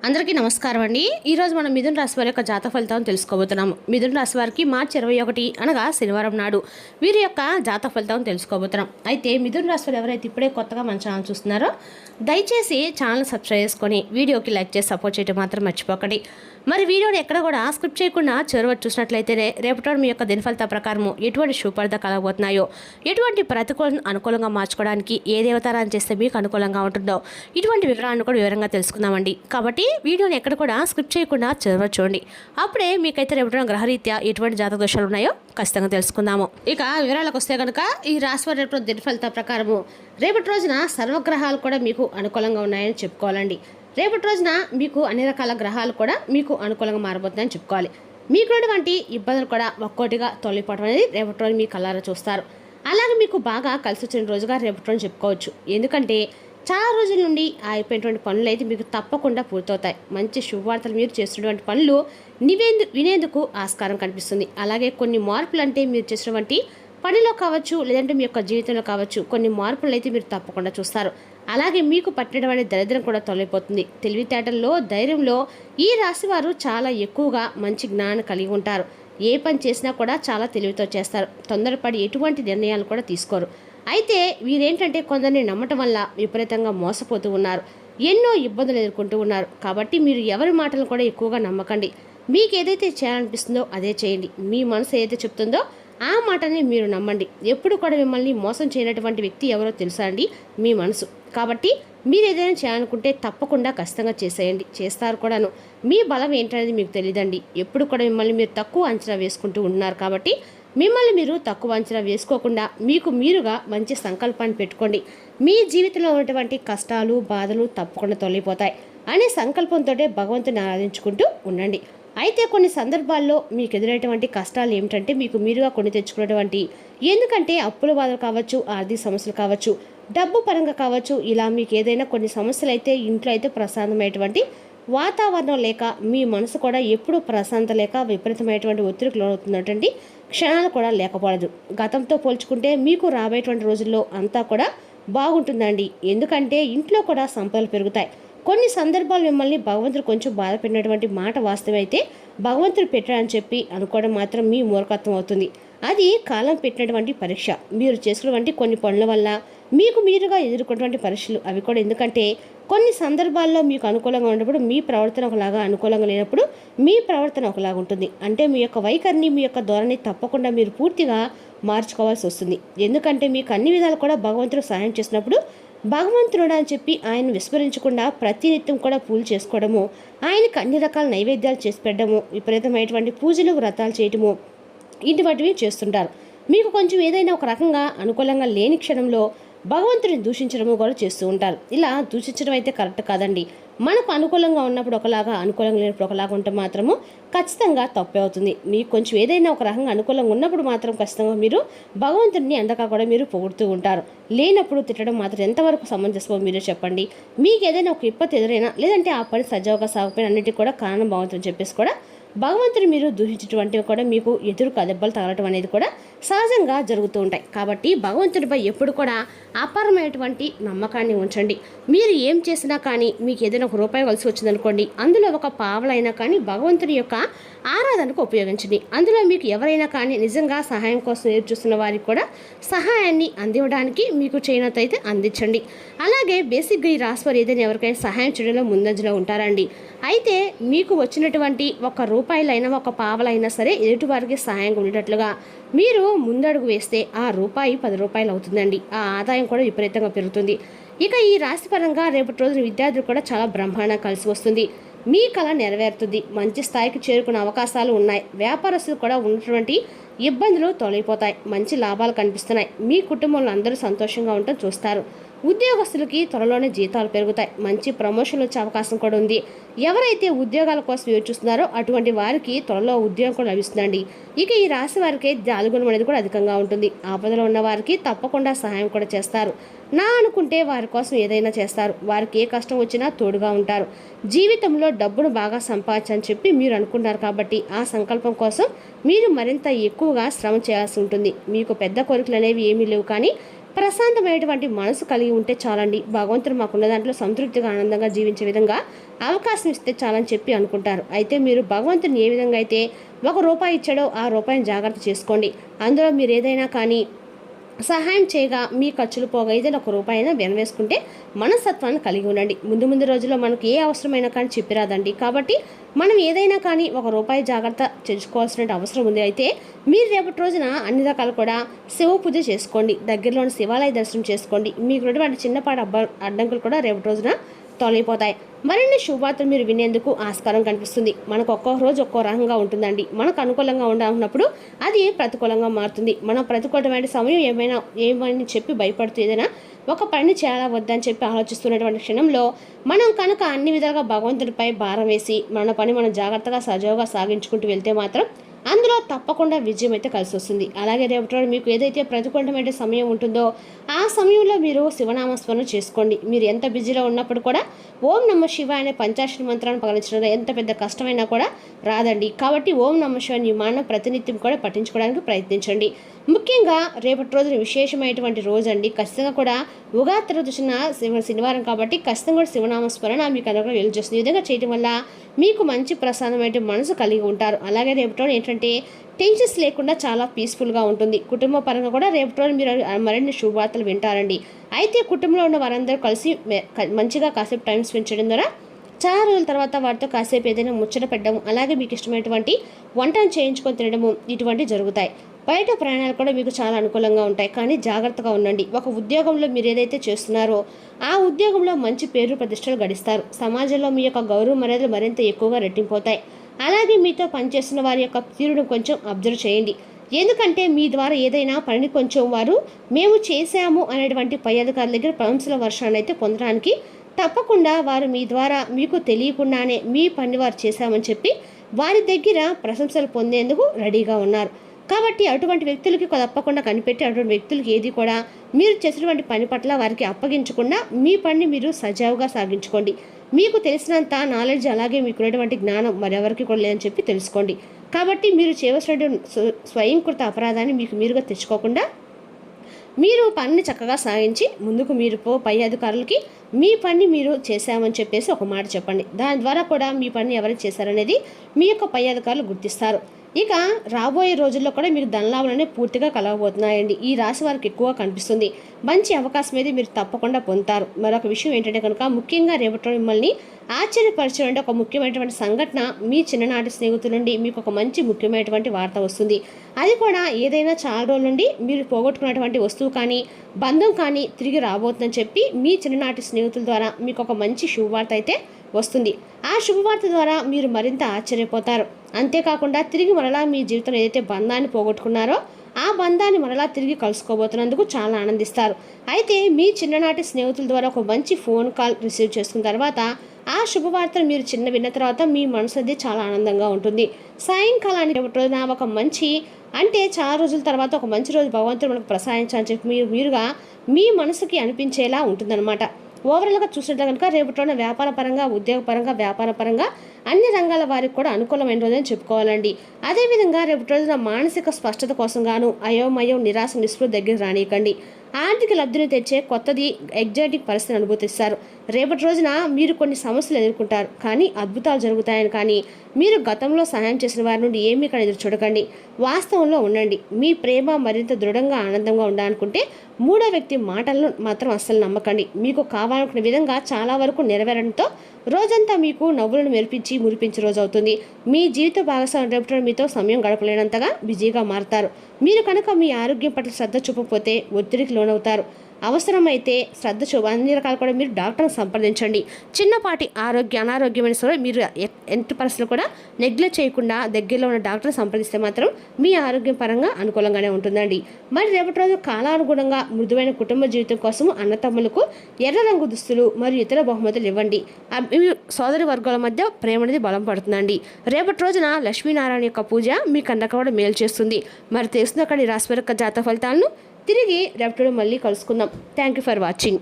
అందరికీ నమస్కారం అండి. ఈరోజు మనం మిథున రాశి వారి యొక్క జాతక ఫలితాలను తెలుసుకోబోతున్నాము. మిథున రాశి వారికి మార్చి 21 అనగా శనివారం నాడు వీరి యొక్క జాతక ఫలితాలను తెలుసుకోబోతున్నాం. అయితే మిథున రాశి వారు ఎవరైతే ఇప్పుడే కొత్తగా మన ఛానల్ చూస్తున్నారో దయచేసి ఛానల్ సబ్స్క్రైబ్ చేసుకొని వీడియోకి లైక్ చేసి సపోర్ట్ చేయడం మాత్రం మర్చిపోకండి. మరి వీడియోని ఎక్కడ కూడా స్క్రిప్ట్ చేయకుండా చివరి చూసినట్లయితేనే రేపటి మీ యొక్క దినఫలిత ప్రకారము ఎటువంటి శుభఫలిత కలగబోతున్నాయో, ఎటువంటి ప్రతికూలను అనుకూలంగా మార్చుకోవడానికి ఏ దేవతారాన్ని చేస్తే మీకు అనుకూలంగా ఉంటుందో ఇటువంటి వివరాలను కూడా వివరంగా తెలుసుకుందామండి. కాబట్టి వీడియోని ఎక్కడ కూడా స్క్రిప్ట్ చేయకుండా చివరి చూడండి. అప్పుడే మీకైతే రేపటి గ్రహరీత్యా ఎటువంటి జాతక దోషాలు ఉన్నాయో ఖచ్చితంగా తెలుసుకుందాము. ఇక వివరాలకు వస్తే కనుక ఈ రాశి వారి రేపటి దినఫలిత ప్రకారము రేపటి రోజున సర్వగ్రహాలు కూడా మీకు అనుకూలంగా ఉన్నాయని చెప్పుకోవాలండి. రేపటి రోజున మీకు అన్ని రకాల గ్రహాలు కూడా మీకు అనుకూలంగా మారబోతున్నాయని చెప్పుకోవాలి. మీకున్నటువంటి ఇబ్బందులు కూడా ఒక్కోటిగా తొలగిపోవడం అనేది రేపటి రోజు మీ కళ్ళారా చూస్తారు. అలాగే మీకు బాగా కలిసి వచ్చిన రోజుగా రేపటి రోజు చెప్పుకోవచ్చు. ఎందుకంటే చాలా రోజుల నుండి అయిపోయినటువంటి పనులు అయితే మీకు తప్పకుండా పూర్తవుతాయి. మంచి శుభవార్తలు మీరు చేస్తున్నటువంటి పనులు వినేందుకు ఆస్కారం కనిపిస్తుంది. అలాగే కొన్ని మార్పులు అంటే మీరు చేసినటువంటి పనిలో కావచ్చు, లేదంటే మీ యొక్క జీవితంలో కావచ్చు, కొన్ని మార్పులు అయితే మీరు తప్పకుండా చూస్తారు. అలాగే మీకు పట్టినటువంటి దరిద్రం కూడా తొలగిపోతుంది. తెలివితేటల్లో, ధైర్యంలో ఈ రాశి వారు చాలా ఎక్కువగా మంచి జ్ఞానం కలిగి ఉంటారు. ఏ పని చేసినా కూడా చాలా తెలివితో చేస్తారు. తొందరపడి ఎటువంటి నిర్ణయాలు కూడా తీసుకోరు. అయితే వీరేంటంటే కొందరిని నమ్మటం వల్ల విపరీతంగా మోసపోతూ ఉన్నారు. ఎన్నో ఇబ్బందులు ఎదుర్కొంటూ ఉన్నారు. కాబట్టి మీరు ఎవరి మాటలను కూడా ఎక్కువగా నమ్మకండి. మీకు ఏదైతే చేయాలనిపిస్తుందో అదే చేయండి. మీ మనసు ఏదైతే చెప్తుందో ఆ మాటని మీరు నమ్మండి. ఎప్పుడు కూడా మిమ్మల్ని మోసం చేయనటువంటి వ్యక్తి ఎవరో తెలుసా అండి? మీ మనసు. కాబట్టి మీరు ఏదైనా చేయాలనుకుంటే తప్పకుండా ఖచ్చితంగా చేసేయండి. చేస్తారు కూడాను. మీ బలం ఏంటనేది మీకు తెలియదండి. ఎప్పుడు కూడా మిమ్మల్ని మీరు తక్కువ అంచనా వేసుకుంటూ ఉన్నారు. కాబట్టి మిమ్మల్ని మీరు తక్కువ అంచనా వేసుకోకుండా మీకు మీరుగా మంచి సంకల్పాన్ని పెట్టుకోండి. మీ జీవితంలో ఉన్నటువంటి కష్టాలు, బాధలు తప్పకుండా తొలగిపోతాయి అనే సంకల్పంతో భగవంతుని ఆరాధించుకుంటూ ఉండండి. అయితే కొన్ని సందర్భాల్లో మీకు ఎదురైనటువంటి కష్టాలు ఏమిటంటే మీకు మీరుగా కొని తెచ్చుకున్నటువంటి, ఎందుకంటే అప్పుల బాధలు కావచ్చు, ఆర్థిక సమస్యలు కావచ్చు, డబ్బు పరంగా కావచ్చు, ఇలా మీకు ఏదైనా కొన్ని సమస్యలు అయితే ఇంట్లో అయితే ప్రశాంతమైనటువంటి వాతావరణం లేక మీ మనసు కూడా ఎప్పుడూ ప్రశాంత లేక విపరీతమైనటువంటి ఒత్తిడికి లోనవుతున్నటువంటి క్షణాలు కూడా లేకపోలేదు. గతంతో పోల్చుకుంటే మీకు రాబోయేటువంటి రోజుల్లో అంతా కూడా బాగుంటుందండి. ఎందుకంటే ఇంట్లో కూడా సంపదలు పెరుగుతాయి. కొన్ని సందర్భాలు మిమ్మల్ని భగవంతుడు కొంచెం బాధ పెట్టినటువంటి మాట వాస్తవమైతే భగవంతుడు పెట్టాడని చెప్పి అనుకోవడం మాత్రం మీ మూర్ఖత్వం అవుతుంది. అది కాలం పెట్టినటువంటి పరీక్ష. మీరు చేసుకున్నటువంటి కొన్ని పనుల వల్ల మీకు మీరుగా ఎదుర్కొన్నటువంటి పరీక్షలు అవి కూడా. ఎందుకంటే కొన్ని సందర్భాల్లో మీకు అనుకూలంగా ఉన్నప్పుడు మీ ప్రవర్తన ఒకలాగా, అనుకూలంగా లేనప్పుడు మీ ప్రవర్తన ఒకలాగా ఉంటుంది. అంటే మీ యొక్క వైఖరిని, మీ యొక్క ధోరణి తప్పకుండా మీరు పూర్తిగా మార్చుకోవాల్సి వస్తుంది. ఎందుకంటే మీకు అన్ని విధాలు కూడా భగవంతుడు సహాయం చేసినప్పుడు భగవంతుడు అని చెప్పి ఆయన విస్మరించకుండా ప్రతినిత్యం కూడా పూజలు చేసుకోవడము, ఆయనకు అన్ని రకాల నైవేద్యాలు చేసి పెట్టడము, విపరీతమైనటువంటి పూజలు, వ్రతాలు చేయటము ఇటువంటివి చేస్తుంటారు. మీకు కొంచెం ఏదైనా ఒక రకంగా అనుకూలంగా లేని క్షణంలో భగవంతుడిని దూషించడము కూడా చేస్తూ ఉంటారు. ఇలా దూషించడం అయితే కరెక్ట్ కాదండి. మనకు అనుకూలంగా ఉన్నప్పుడు ఒకలాగా, అనుకూలంగా లేనప్పుడు ఒకలాగా ఉంటే మాత్రము ఖచ్చితంగా తప్పే అవుతుంది. మీకు కొంచెం ఏదైనా ఒక రకంగా అనుకూలంగా ఉన్నప్పుడు మాత్రం ఖచ్చితంగా మీరు భగవంతుడిని అండగా కూడా మీరు పొగుడుతూ ఉంటారు. లేనప్పుడు తిట్టడం మాత్రం ఎంతవరకు సమంజసమో మీరే చెప్పండి. మీకు ఏదైనా ఒక విపత్తు ఎదురైనా, లేదంటే ఆ పని సజావుగా సాగిపోయిన అన్నిటికీ కూడా కారణం భగవంతుని చెప్పేసి కూడా భగవంతుని మీరు దూషించేటువంటివి కూడా మీకు ఎదురు దెబ్బలు తగలటం అనేది కూడా సహజంగా జరుగుతూ ఉంటాయి. కాబట్టి భగవంతుడిపై ఎప్పుడు కూడా అపారమైనటువంటి నమ్మకాన్ని ఉంచండి. మీరు ఏం చేసినా కానీ మీకు ఏదైనా ఒక రూపాయి కలిసి వచ్చిందనుకోండి, అందులో ఒక పావలైనా కానీ భగవంతుని యొక్క ఆరాధనకు ఉపయోగించండి. అందులో మీకు ఎవరైనా కానీ నిజంగా సహాయం కోసం ఎదురు చూస్తున్న వారికి కూడా సహాయాన్ని అందివ్వడానికి మీకు చేయనట్టయితే అందించండి. అలాగే బేసిక్గా ఈ రాశివారు ఏదైనా ఎవరికైనా సహాయం చేయడంలో ముందంజలో ఉంటారండి. అయితే మీకు వచ్చినటువంటి ఒక రూపాయలైనా, ఒక పావలైనా సరే ఎదుటి వారికి సహాయంగా ఉండేటట్లుగా మీరు ముందడుగు వేస్తే ఆ రూపాయి 10 రూపాయలు అవుతుందండి. ఆ ఆదాయం కూడా విపరీతంగా పెరుగుతుంది. ఇక ఈ రాశి పరంగా రేపటి రోజున విద్యార్థులు కూడా చాలా బ్రహ్మాండంగా కలిసి వస్తుంది. మీ కళ నెరవేరుతుంది. మంచి స్థాయికి చేరుకునే అవకాశాలు ఉన్నాయి. వ్యాపారస్తులు కూడా ఉన్నటువంటి ఇబ్బందులు తొలగిపోతాయి. మంచి లాభాలు కనిపిస్తున్నాయి. మీ కుటుంబంలో అందరూ సంతోషంగా ఉండటం చూస్తారు. ఉద్యోగస్తులకి త్వరలోనే జీతాలు పెరుగుతాయి. మంచి ప్రమోషన్లు వచ్చే అవకాశం కూడా ఉంది. ఎవరైతే ఉద్యోగాల కోసం చూస్తున్నారో అటువంటి వారికి త్వరలో ఉద్యోగం కూడా లభిస్తుందండి. ఇక ఈ రాశి వారికి జాలిగుణం అనేది కూడా అధికంగా ఉంటుంది. ఆపదలో ఉన్న వారికి తప్పకుండా సహాయం కూడా చేస్తారు. నా అనుకుంటే వారి కోసం ఏదైనా చేస్తారు. వారికి ఏ కష్టం వచ్చినా తోడుగా ఉంటారు. జీవితంలో డబ్బును బాగా సంపాదించని చెప్పి మీరు అనుకుంటారు. కాబట్టి ఆ సంకల్పం కోసం మీరు మరింత ఎక్కువగా శ్రమ చేయాల్సి ఉంటుంది. మీకు పెద్ద కోరికలు అనేవి ఏమీ లేవు, కానీ ప్రశాంతమైనటువంటి మనసు కలిగి ఉంటే చాలండి, భగవంతుడు మాకున్న దాంట్లో సంతృప్తిగా ఆనందంగా జీవించే విధంగా అవకాశం ఇస్తే చాలని చెప్పి అనుకుంటారు. అయితే మీరు భగవంతుని ఏ విధంగా అయితే ₹1 ఇచ్చాడో ఆ రూపాయిని జాగ్రత్త చేసుకోండి. అందులో మీరు ఏదైనా కానీ సహాయం చేయగా మీ ఖర్చులు పోగా ఏదైనా ₹1 అయినా వెనవేసుకుంటే మనస్తత్వాన్ని కలిగి ఉండండి. ముందు రోజుల్లో మనకు ఏ అవసరమైనా కానీ చెప్పిరాదండి. కాబట్టి మనం ఏదైనా కానీ ₹1 జాగ్రత్త చేసుకోవాల్సిన అవసరం ఉంది. అయితే మీరు రేపటి రోజున అన్ని రకాలు కూడా శివ పూజ చేసుకోండి, దగ్గరలోని శివాలయ దర్శనం చేసుకోండి. మీకు ఉన్నటువంటి చిన్నపాటి అడ్డంకులు కూడా రేపటి రోజున తొలగిపోతాయి. మరిన్ని శుభవార్తలు మీరు వినేందుకు ఆస్కారం కనిపిస్తుంది. మనకు ఒక్కో రోజు ఒక్కో రకంగా ఉంటుందండి. మనకు అనుకూలంగా ఉండాలన్నప్పుడు అది ప్రతికూలంగా మారుతుంది. మనం ప్రతికూలమైన సమయం ఏమైనా చెప్పి భయపడుతూ ఏదైనా ఒక పని చేయాలా వద్దని చెప్పి ఆలోచిస్తున్నటువంటి క్షణంలో మనం కనుక అన్ని విధాలుగా భగవంతుడిపై భారం వేసి మన పని మనం జాగ్రత్తగా సజావుగా సాగించుకుంటూ వెళ్తే మాత్రం అందులో తప్పకుండా విజయం అయితే కలిసి వస్తుంది. అలాగే రేపటి రోజు మీకు ఏదైతే ప్రతికూలమైన సమయం ఉంటుందో ఆ సమయంలో మీరు శివనామస్మరణ చేసుకోండి. మీరు ఎంత బిజీలో ఉన్నప్పుడు కూడా ఓం నమ శివాయ అనే పంచాక్షరి మంత్రాన్ని పగలించడం ఎంత పెద్ద కష్టమైనా కూడా రాదండి. కాబట్టి ఓం నమ శివాయ ఈ మానం ప్రతినిత్యం కూడా పఠించుకోవడానికి ప్రయత్నించండి. ముఖ్యంగా రేపటి రోజున విశేషమైనటువంటి రోజు అండి. ఖచ్చితంగా కూడా ఉగాది రోజున శనివారం కాబట్టి ఖచ్చితంగా కూడా శివనామస్మరణ మీకు అనుగ్రహం వెలుగు చేస్తుంది. ఈ విధంగా చేయడం వల్ల మీకు మంచి ప్రశాంతమైన మనసు కలిగి ఉంటారు. అలాగే రేపటి రోజు ఏంటంటే టెన్షన్స్ లేకుండా చాలా పీస్ఫుల్గా ఉంటుంది. కుటుంబ పరంగా కూడా రేపటి రోజు మీరు మరిన్ని శుభవార్తలు వింటారండి. అయితే కుటుంబంలో ఉన్న వారందరూ కలిసి మంచిగా కాసేపు టైం స్పెండ్ చేయడం ద్వారా చాలా రోజుల తర్వాత వాటితో కాసేపు ఏదైనా ముచ్చట పెట్టడము, అలాగే మీకు ఇష్టమైనటువంటి వంటను చేయించుకొని తినడము ఇటువంటివి జరుగుతాయి. బయట ప్రయాణాలు కూడా మీకు చాలా అనుకూలంగా ఉంటాయి. కానీ జాగ్రత్తగా ఉండండి. ఒక ఉద్యోగంలో మీరు ఏదైతే చేస్తున్నారో ఆ ఉద్యోగంలో మంచి పేరు ప్రతిష్టలు గడిస్తారు. సమాజంలో మీ యొక్క గౌరవ మర్యాదలు మరింత ఎక్కువగా రెట్టింపోతాయి. అలాగే మీతో పనిచేస్తున్న వారి యొక్క తీరును కొంచెం అబ్జర్వ్ చేయండి. ఎందుకంటే మీ ద్వారా ఏదైనా పనిని కొంచెం వారు మేము చేశాము అనేటువంటి పై అధికారుల దగ్గర ప్రశంసల వర్షాన్ని అయితే పొందడానికి తప్పకుండా వారు మీ ద్వారా మీకు తెలియకుండానే మీ పని వారు చేశామని చెప్పి వారి దగ్గర ప్రశంసలు పొందేందుకు రెడీగా ఉన్నారు. కాబట్టి అటువంటి వ్యక్తులకి తప్పకుండా కనిపెట్టి అటువంటి వ్యక్తులకి ఏది కూడా మీరు చేసినటువంటి పని పట్ల వారికి అప్పగించకుండా మీ పనిని మీరు సజావుగా సాగించుకోండి. మీకు తెలిసినంత నాలెడ్జ్ అలాగే మీకున్నటువంటి జ్ఞానం మరెవరికి కూడా లేదని చెప్పి తెలుసుకోండి. కాబట్టి మీరు చేయవలసిన స్వయంకృత అపరాధాన్ని మీకు మీరుగా తెచ్చుకోకుండా మీరు పనిని చక్కగా సాగించి ముందుకు మీరు పై అధికారులకి మీ పని మీరు చేశామని చెప్పేసి ఒక మాట చెప్పండి. దాని ద్వారా కూడా మీ పని ఎవరు చేశారనేది మీ యొక్క పై అధికారులు గుర్తిస్తారు. ఇక రాబోయే రోజుల్లో కూడా మీకు ధనలాభాలనే పూర్తిగా కలగబోతున్నాయండి. ఈ రాశి వారికి ఎక్కువ కనిపిస్తుంది. మంచి అవకాశం అయితే మీరు తప్పకుండా పొందుతారు. మరొక విషయం ఏంటంటే కనుక ముఖ్యంగా రేపటి మిమ్మల్ని ఆశ్చర్యపరిచేటువంటి ఒక ముఖ్యమైనటువంటి సంఘటన మీ చిన్ననాటి స్నేహితుల నుండి మీకు ఒక మంచి ముఖ్యమైనటువంటి వార్త వస్తుంది. అది కూడా ఏదైనా చాలా రోజుల నుండి మీరు పోగొట్టుకున్నటువంటి వస్తువు కానీ బంధం కానీ తిరిగి రాబోతుందని చెప్పి మీ చిన్ననాటి స్నేహితుల ద్వారా మీకు ఒక మంచి శుభవార్త అయితే వస్తుంది. ఆ శుభవార్త ద్వారా మీరు మరింత ఆశ్చర్యపోతారు. అంతేకాకుండా తిరిగి మరలా మీ జీవితంలో ఏదైతే బంధాన్ని పోగొట్టుకున్నారో ఆ బంధాన్ని మరలా తిరిగి కలుసుకోబోతున్నందుకు చాలా ఆనందిస్తారు. అయితే మీ చిన్ననాటి స్నేహితుల ద్వారా ఒక మంచి ఫోన్ కాల్ రిసీవ్ చేసుకున్న తర్వాత ఆ శుభవార్తను మీరు విన్న తర్వాత మీ మనసు అది చాలా ఆనందంగా ఉంటుంది. సాయంకాలానికి రోజున ఒక మంచి అంటే చాలా రోజుల తర్వాత ఒక మంచి రోజు భగవంతుడు మనకు ప్రసాదించాలని చెప్పి మీరుగా మీ మనసుకి అనిపించేలా ఉంటుందన్నమాట. ఓవరాల్గా చూసినట్టు కనుక రేపటి రోజున వ్యాపార పరంగా ఉద్యోగపరంగా వ్యాపార పరంగా అన్ని రంగాల వారికి కూడా అనుకూలమైన రోజని చెప్పుకోవాలండి. అదేవిధంగా రేపటి రోజున మానసిక స్పష్టత కోసం గాను అయోమయం నిరాశ నిస్పృహ దగ్గర రానియకండి. ఆర్థిక లబ్ధిని తెచ్చే కొత్తది ఎగ్జైటింగ్ పరిస్థితిని అనుభూతిస్తారు. రేపటి రోజున మీరు కొన్ని సమస్యలు ఎదుర్కొంటారు, కానీ అద్భుతాలు జరుగుతాయని కానీ మీరు గతంలో సహాయం చేసిన వారి నుండి ఏమీ ఇక్కడ ఎదురు చూడకండి. వాస్తవంలో ఉండండి. మీ ప్రేమ మరింత దృఢంగా ఆనందంగా ఉండాలనుకుంటే మూడో వ్యక్తి మాటలను మాత్రం అస్సలు నమ్మకండి. మీకు కావాలనుకున్న విధంగా చాలా వరకు నెరవేరడంతో రోజంతా మీకు నవ్వులను మురిపించే రోజు అవుతుంది. మీ జీవిత భాగస్వామి రేపటి మీతో సమయం గడపలేనంతగా బిజీగా మారుతారు. మీరు కనుక మీ ఆరోగ్యం పట్ల శ్రద్ధ చూపకపోతే ఒత్తిడికి లోనవుతారు. అవసరమైతే అన్ని రకాలు కూడా మీరు డాక్టర్ని సంప్రదించండి. చిన్నపాటి అనారోగ్యమైన సరే మీరు ఎట్టి పరిస్థితులు కూడా నెగ్లెక్ట్ చేయకుండా దగ్గరలో ఉన్న డాక్టర్ని సంప్రదిస్తే మాత్రం మీ ఆరోగ్యం పరంగా అనుకూలంగానే ఉంటుందండి. మరి రేపటి రోజు కాలానుగుణంగా మృదువైన కుటుంబ జీవితం కోసం అన్నతమ్ములకు ఎర్ర రంగు దుస్తులు మరియు ఇతర బహుమతులు ఇవ్వండి. సోదరి వర్గాల మధ్య ప్రేమ అనేది బలం పడుతుందండి. రేపటి రోజున లక్ష్మీనారాయణ యొక్క పూజ మీకు అందరికీ కూడా మేలు చేస్తుంది. మరి తెలుస్తుంది అక్కడ రాశి యొక్క జాతక ఫలితాలను తిరిగి రేపటి మళ్ళీ కలుసుకుందాం. Thank you for watching.